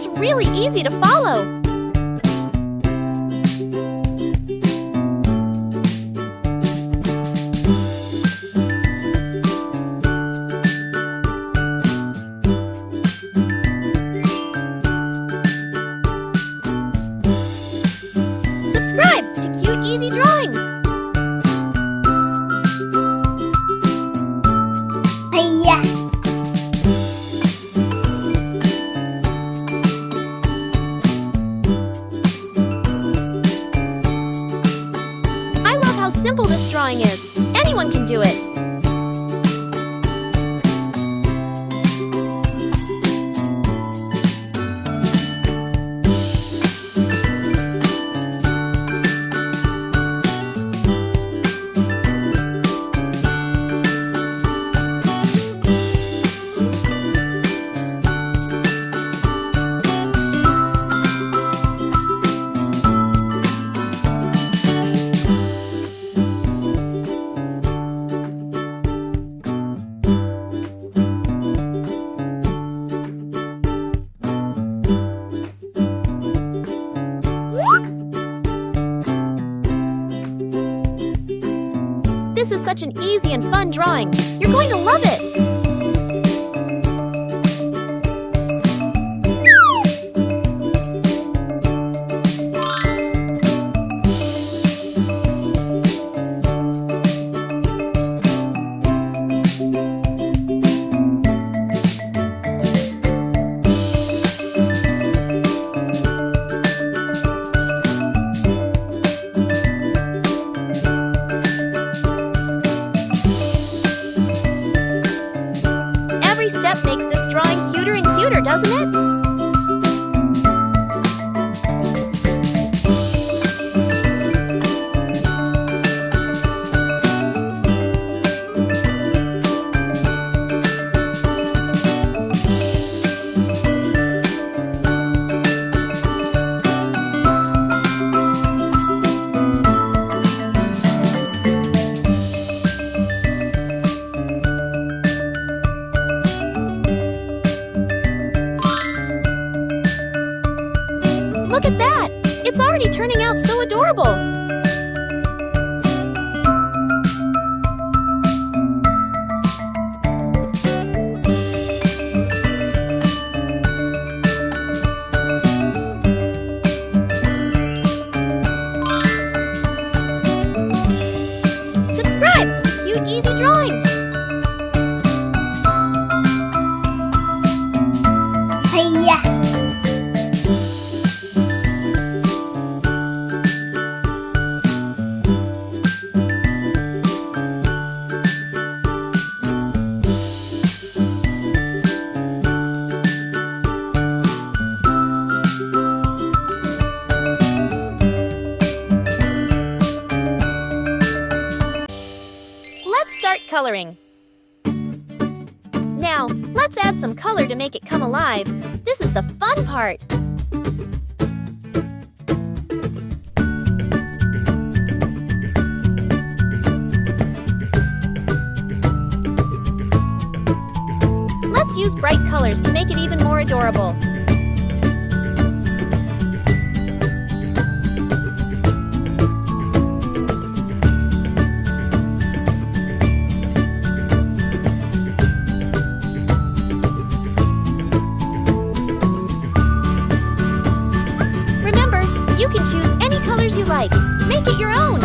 It's really easy to follow. Subscribe to Cute Easy Drawings. I love how simple this drawing is. Anyone can do it. This is such an easy and fun drawing. You're going to love it! Every step makes this drawing cuter and cuter, doesn't it? Look at that! It's already turning out so adorable! Subscribe to Cute Easy Drawings! Start coloring. Now, let's add some color to make it come alive. This is the fun part. Let's use bright colors to make it even more adorable. You can choose any colors you like. Make it your own.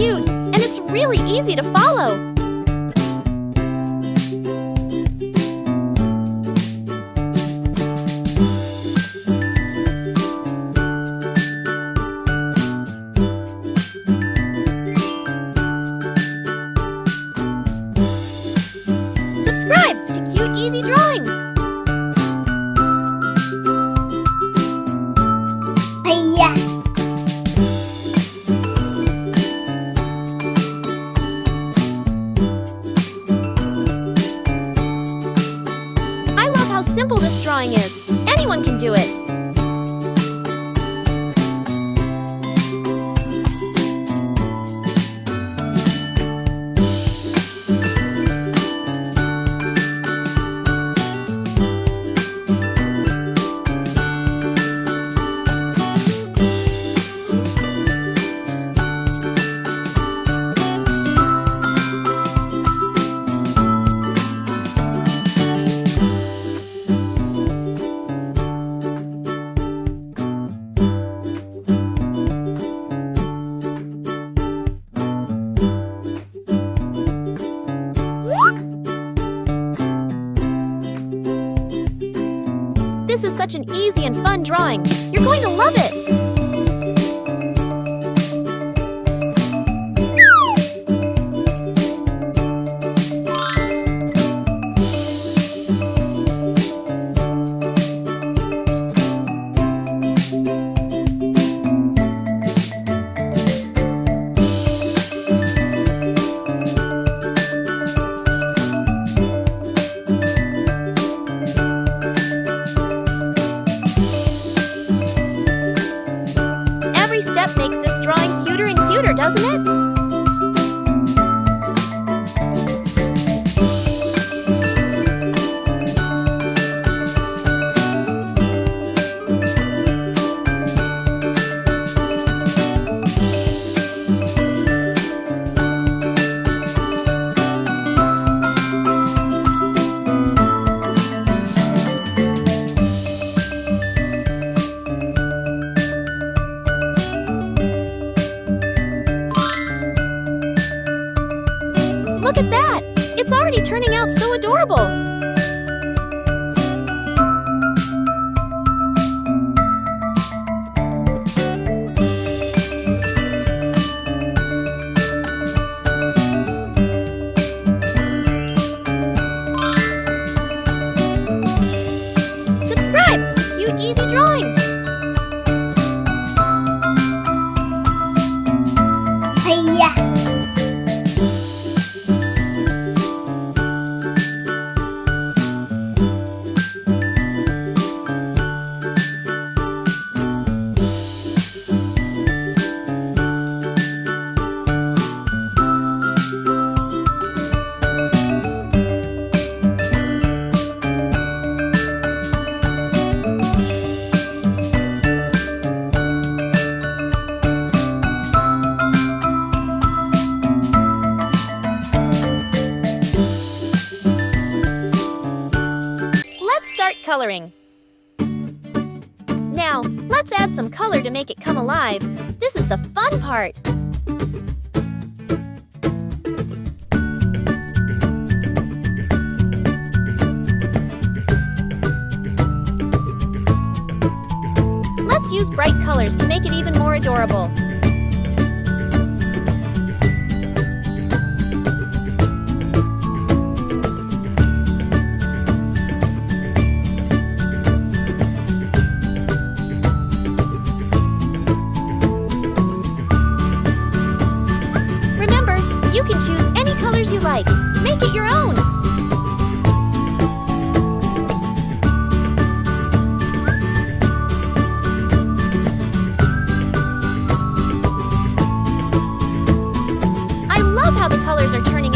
cute, and it's really easy to follow. Subscribe to Cute Easy Drawings. Hiya. I love how simple this drawing is. Anyone can do it. This is such an easy and fun drawing. You're going to love it. Every step makes this drawing cuter and cuter, doesn't it? Look at that! It's already turning out so adorable! Subscribe to Cute Easy Drawings! Hiya. Coloring. Now, let's add some color to make it come alive. This is the fun part. Let's use bright colors to make it even more adorable. You can choose any colors you like. Make it your own. I love how the colors are turning